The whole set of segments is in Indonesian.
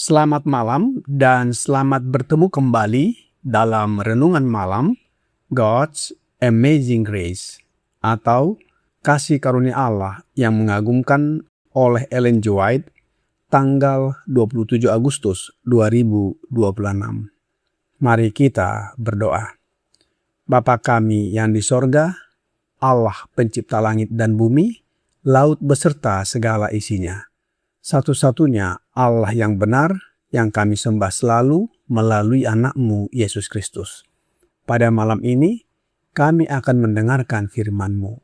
Selamat malam dan selamat bertemu kembali dalam Renungan Malam God's Amazing Grace atau Kasih Karunia Allah yang mengagumkan oleh Ellen G. White tanggal 27 Agustus 2026. Mari kita berdoa. Bapa kami yang di sorga, Allah pencipta langit dan bumi, laut beserta segala isinya. Satu-satunya Allah yang benar yang kami sembah selalu melalui anak-Mu Yesus Kristus. Pada malam ini kami akan mendengarkan firman-Mu.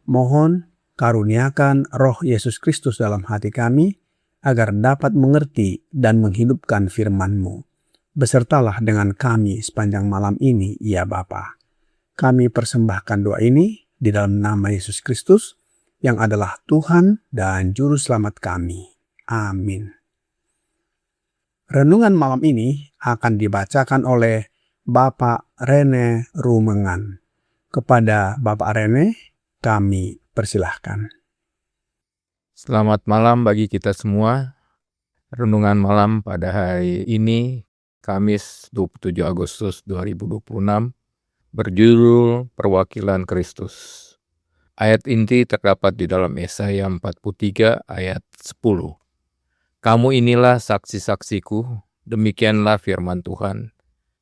Mohon karuniakan roh Yesus Kristus dalam hati kami agar dapat mengerti dan menghidupkan firman-Mu. Besertalah dengan kami sepanjang malam ini, ya Bapa. Kami persembahkan doa ini di dalam nama Yesus Kristus yang adalah Tuhan dan Juru Selamat kami. Amin. Renungan malam ini akan dibacakan oleh Bapak Rene Rumengan. Kepada Bapak Rene, kami persilahkan. Selamat malam bagi kita semua. Renungan malam pada hari ini, Kamis 27 Agustus 2026, berjudul Perwakilan Kristus. Ayat inti terdapat di dalam Yesaya 43 ayat 10. Kamu inilah saksi-saksiku, demikianlah firman Tuhan,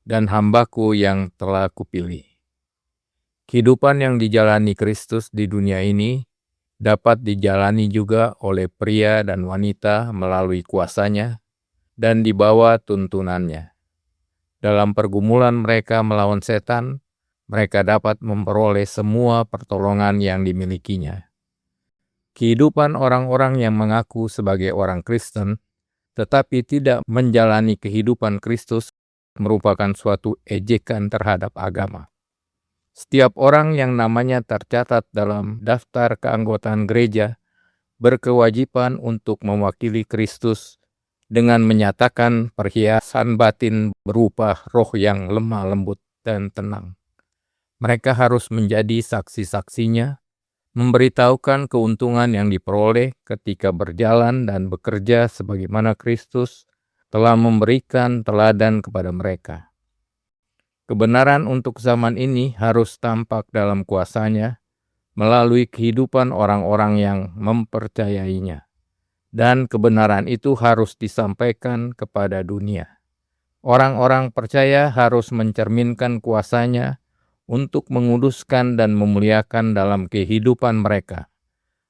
dan hambaku yang telah kupilih. Kehidupan yang dijalani Kristus di dunia ini dapat dijalani juga oleh pria dan wanita melalui kuasanya dan di bawah tuntunannya. Dalam pergumulan mereka melawan setan, mereka dapat memperoleh semua pertolongan yang dimilikinya. Kehidupan orang-orang yang mengaku sebagai orang Kristen, tetapi tidak menjalani kehidupan Kristus, merupakan suatu ejekan terhadap agama. Setiap orang yang namanya tercatat dalam daftar keanggotaan gereja berkewajiban untuk mewakili Kristus dengan menyatakan perhiasan batin berupa roh yang lemah lembut dan tenang. Mereka harus menjadi saksi-saksinya, memberitahukan keuntungan yang diperoleh ketika berjalan dan bekerja sebagaimana Kristus telah memberikan teladan kepada mereka. Kebenaran untuk zaman ini harus tampak dalam kuasanya melalui kehidupan orang-orang yang mempercayainya. Dan kebenaran itu harus disampaikan kepada dunia. Orang-orang percaya harus mencerminkan kuasanya untuk menguduskan dan memuliakan dalam kehidupan mereka.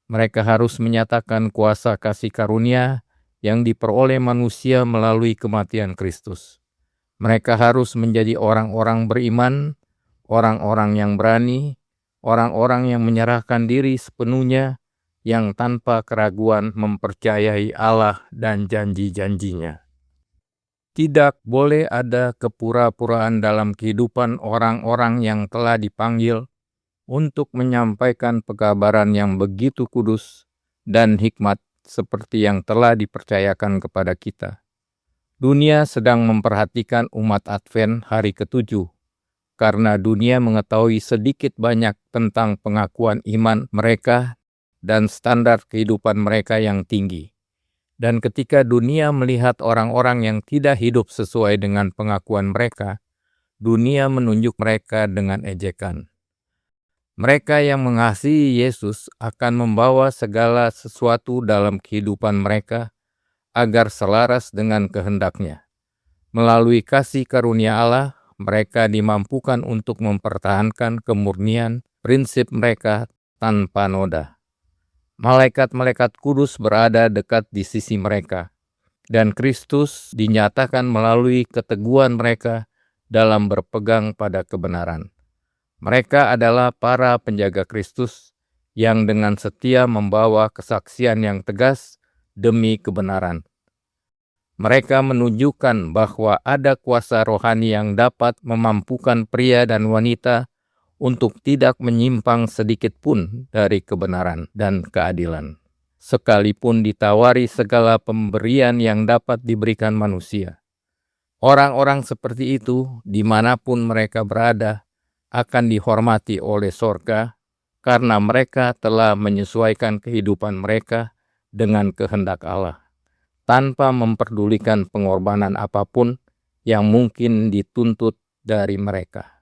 Mereka harus menyatakan kuasa kasih karunia yang diperoleh manusia melalui kematian Kristus. Mereka harus menjadi orang-orang beriman, orang-orang yang berani, orang-orang yang menyerahkan diri sepenuhnya, yang tanpa keraguan mempercayai Allah dan janji-janjinya. Tidak boleh ada kepura-puraan dalam kehidupan orang-orang yang telah dipanggil untuk menyampaikan pekabaran yang begitu kudus dan hikmat seperti yang telah dipercayakan kepada kita. Dunia sedang memperhatikan umat Advent hari ke-7, karena dunia mengetahui sedikit banyak tentang pengakuan iman mereka dan standar kehidupan mereka yang tinggi. Dan ketika dunia melihat orang-orang yang tidak hidup sesuai dengan pengakuan mereka, dunia menunjuk mereka dengan ejekan. Mereka yang mengasihi Yesus akan membawa segala sesuatu dalam kehidupan mereka agar selaras dengan kehendak-Nya. Melalui kasih karunia Allah, mereka dimampukan untuk mempertahankan kemurnian prinsip mereka tanpa noda. Malaikat-malaikat kudus berada dekat di sisi mereka, dan Kristus dinyatakan melalui keteguhan mereka dalam berpegang pada kebenaran. Mereka adalah para penjaga Kristus yang dengan setia membawa kesaksian yang tegas demi kebenaran. Mereka menunjukkan bahwa ada kuasa rohani yang dapat memampukan pria dan wanita untuk tidak menyimpang sedikit pun dari kebenaran dan keadilan, sekalipun ditawari segala pemberian yang dapat diberikan manusia. Orang-orang seperti itu, dimanapun mereka berada, akan dihormati oleh sorga, karena mereka telah menyesuaikan kehidupan mereka dengan kehendak Allah, tanpa memperdulikan pengorbanan apapun yang mungkin dituntut dari mereka.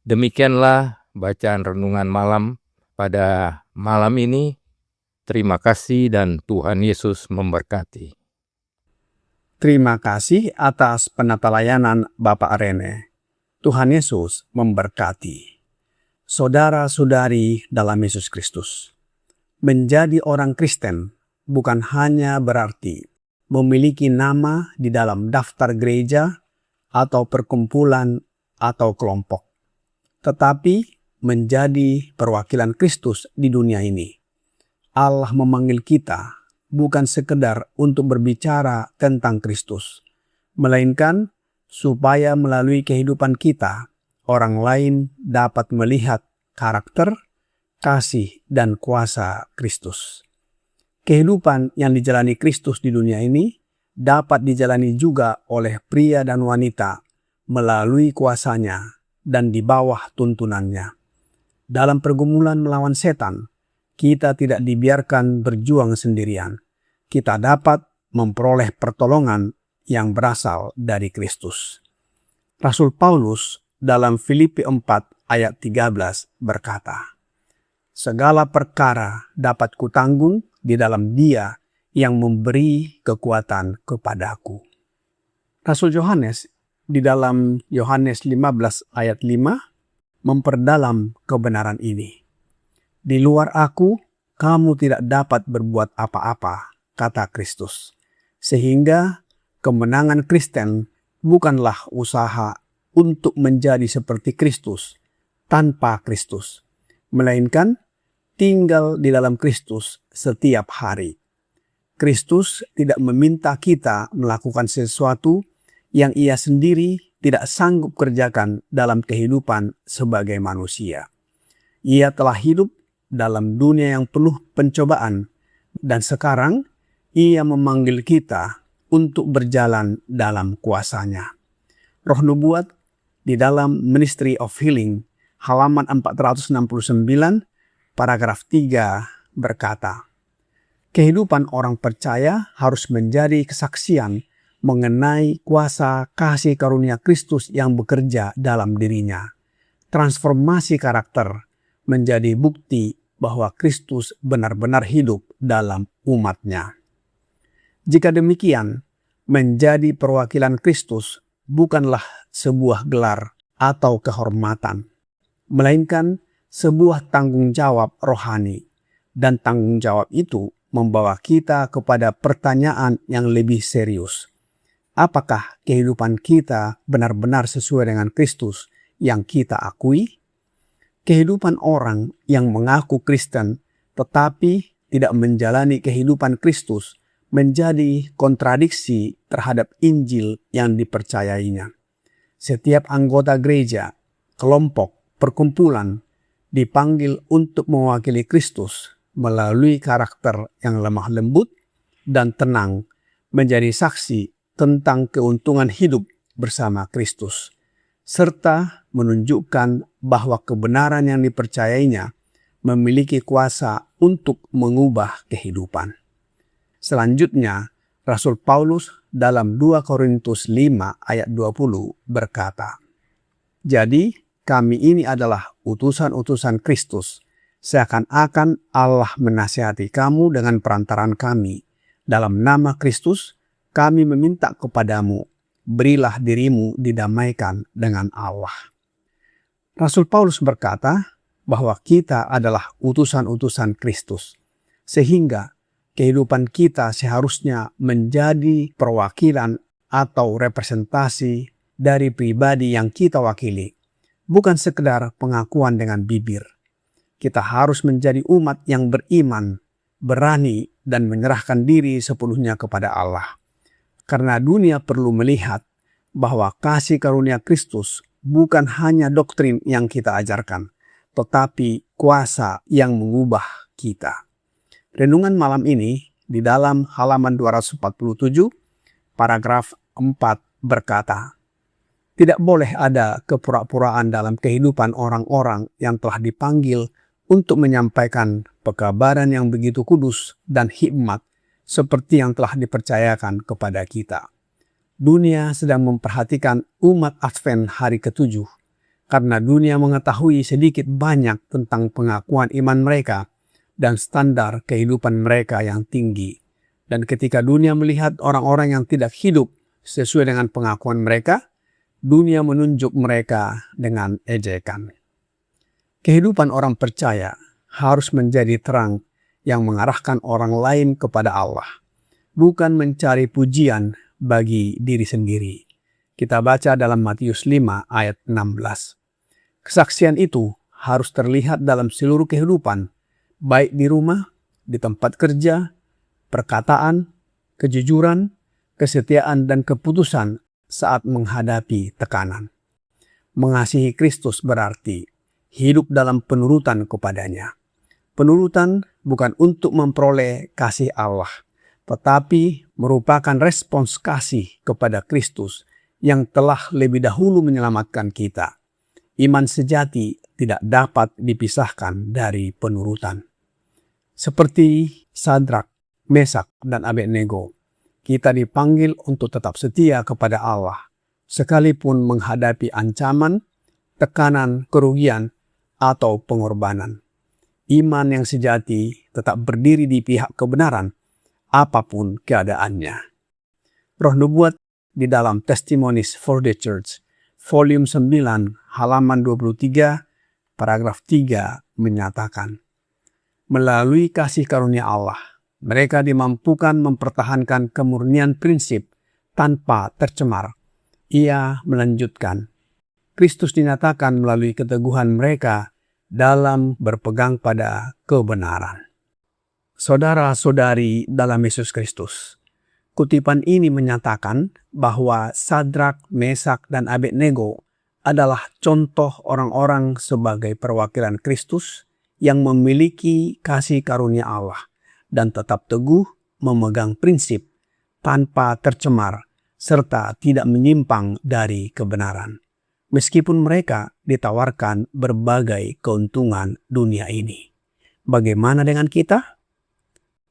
Demikianlah bacaan renungan malam pada malam ini. Terima kasih dan Tuhan Yesus memberkati. Terima kasih atas penata layanan Bapak Rene. Tuhan Yesus memberkati. Saudara-saudari dalam Yesus Kristus, menjadi orang Kristen bukan hanya berarti memiliki nama di dalam daftar gereja atau perkumpulan atau kelompok, tetapi menjadi perwakilan Kristus di dunia ini. Allah memanggil kita bukan sekedar untuk berbicara tentang Kristus, melainkan supaya melalui kehidupan kita, orang lain dapat melihat karakter, kasih, dan kuasa Kristus. Kehidupan yang dijalani Kristus di dunia ini dapat dijalani juga oleh pria dan wanita melalui kuasanya dan di bawah tuntunannya. Dalam pergumulan melawan setan, kita tidak dibiarkan berjuang sendirian. Kita dapat memperoleh pertolongan yang berasal dari Kristus. Rasul Paulus dalam Filipi 4 ayat 13 berkata, "Segala perkara dapat kutanggung di dalam Dia yang memberi kekuatan kepadaku." Rasul Yohanes di dalam Yohanes 15 ayat 5 memperdalam kebenaran ini. "Di luar aku, kamu tidak dapat berbuat apa-apa," kata Kristus. Sehingga kemenangan Kristen bukanlah usaha untuk menjadi seperti Kristus tanpa Kristus, melainkan tinggal di dalam Kristus setiap hari. Kristus tidak meminta kita melakukan sesuatu yang Ia sendiri tidak sanggup kerjakan dalam kehidupan sebagai manusia. Ia telah hidup dalam dunia yang penuh pencobaan, dan sekarang Ia memanggil kita untuk berjalan dalam kuasa-Nya. Roh Nubuat di dalam Ministry of Healing, halaman 469, paragraf 3 berkata, "Kehidupan orang percaya harus menjadi kesaksian mengenai kuasa kasih karunia Kristus yang bekerja dalam dirinya. Transformasi karakter menjadi bukti bahwa Kristus benar-benar hidup dalam umat-Nya." Jika demikian, menjadi perwakilan Kristus bukanlah sebuah gelar atau kehormatan, melainkan sebuah tanggung jawab rohani. Dan tanggung jawab itu membawa kita kepada pertanyaan yang lebih serius. Apakah kehidupan kita benar-benar sesuai dengan Kristus yang kita akui? Kehidupan orang yang mengaku Kristen tetapi tidak menjalani kehidupan Kristus menjadi kontradiksi terhadap Injil yang dipercayainya. Setiap anggota gereja, kelompok, perkumpulan dipanggil untuk mewakili Kristus melalui karakter yang lemah lembut dan tenang, menjadi saksi tentang keuntungan hidup bersama Kristus, serta menunjukkan bahwa kebenaran yang dipercayainya memiliki kuasa untuk mengubah kehidupan. Selanjutnya, Rasul Paulus dalam 2 Korintus 5 ayat 20 berkata, "Jadi kami ini adalah utusan-utusan Kristus, seakan-akan Allah menasihati kamu dengan perantaran kami. Dalam nama Kristus, kami meminta kepadamu, berilah dirimu didamaikan dengan Allah." Rasul Paulus berkata bahwa kita adalah utusan-utusan Kristus, sehingga kehidupan kita seharusnya menjadi perwakilan atau representasi dari pribadi yang kita wakili, bukan sekedar pengakuan dengan bibir. Kita harus menjadi umat yang beriman, berani, dan menyerahkan diri sepenuhnya kepada Allah. Karena dunia perlu melihat bahwa kasih karunia Kristus bukan hanya doktrin yang kita ajarkan, tetapi kuasa yang mengubah kita. Renungan malam ini di dalam halaman 247, paragraf 4 berkata, "Tidak boleh ada kepura-puraan dalam kehidupan orang-orang yang telah dipanggil untuk menyampaikan pekabaran yang begitu kudus dan hikmat seperti yang telah dipercayakan kepada kita. Dunia sedang memperhatikan umat Advent hari ke-7 karena dunia mengetahui sedikit banyak tentang pengakuan iman mereka dan standar kehidupan mereka yang tinggi. Dan ketika dunia melihat orang-orang yang tidak hidup sesuai dengan pengakuan mereka, dunia menunjuk mereka dengan ejekan. Kehidupan orang percaya harus menjadi terang yang mengarahkan orang lain kepada Allah, bukan mencari pujian bagi diri sendiri." Kita baca dalam Matius 5 ayat 16. Kesaksian itu harus terlihat dalam seluruh kehidupan, baik di rumah, di tempat kerja, perkataan, kejujuran, kesetiaan, dan keputusan saat menghadapi tekanan. Mengasihi Kristus berarti hidup dalam penurutan kepadanya. Penurutan bukan untuk memperoleh kasih Allah, tetapi merupakan respons kasih kepada Kristus yang telah lebih dahulu menyelamatkan kita. Iman sejati tidak dapat dipisahkan dari penurutan. Seperti Sadrak, Mesak, dan Abednego, kita dipanggil untuk tetap setia kepada Allah, sekalipun menghadapi ancaman, tekanan, kerugian, atau pengorbanan. Iman yang sejati tetap berdiri di pihak kebenaran, apapun keadaannya. Roh Nubuat di dalam Testimonies for the Church, volume 9, halaman 23, paragraf 3 menyatakan, "Melalui kasih karunia Allah, mereka dimampukan mempertahankan kemurnian prinsip tanpa tercemar." Ia melanjutkan, "Kristus dinyatakan melalui keteguhan mereka dalam berpegang pada kebenaran." Saudara-saudari dalam Yesus Kristus, kutipan ini menyatakan bahwa Sadrak, Mesak, dan Abednego adalah contoh orang-orang sebagai perwakilan Kristus yang memiliki kasih karunia Allah dan tetap teguh memegang prinsip tanpa tercemar serta tidak menyimpang dari kebenaran, meskipun mereka ditawarkan berbagai keuntungan dunia ini. Bagaimana dengan kita?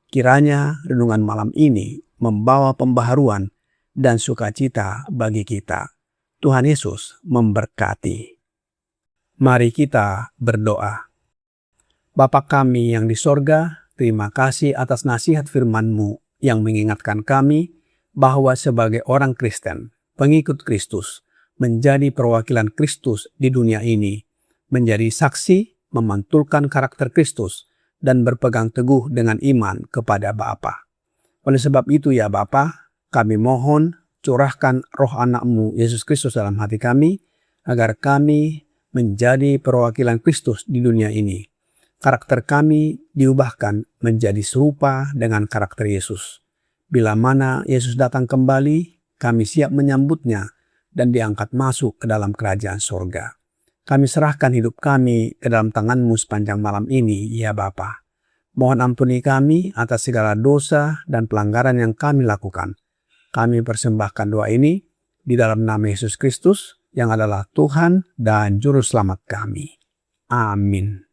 Kiranya renungan malam ini membawa pembaharuan dan sukacita bagi kita. Tuhan Yesus memberkati. Mari kita berdoa. Bapa kami yang di sorga, terima kasih atas nasihat firman-Mu yang mengingatkan kami bahwa sebagai orang Kristen, pengikut Kristus, menjadi perwakilan Kristus di dunia ini, menjadi saksi, memantulkan karakter Kristus, dan berpegang teguh dengan iman kepada Bapa. Oleh sebab itu ya Bapa, kami mohon curahkan roh anak-Mu Yesus Kristus dalam hati kami, agar kami menjadi perwakilan Kristus di dunia ini. Karakter kami diubahkan menjadi serupa dengan karakter Yesus. Bila mana Yesus datang kembali, kami siap menyambutnya dan diangkat masuk ke dalam kerajaan sorga. Kami serahkan hidup kami ke dalam tangan-Mu sepanjang malam ini, ya Bapa. Mohon ampuni kami atas segala dosa dan pelanggaran yang kami lakukan. Kami persembahkan doa ini di dalam nama Yesus Kristus yang adalah Tuhan dan Juru Selamat kami. Amin.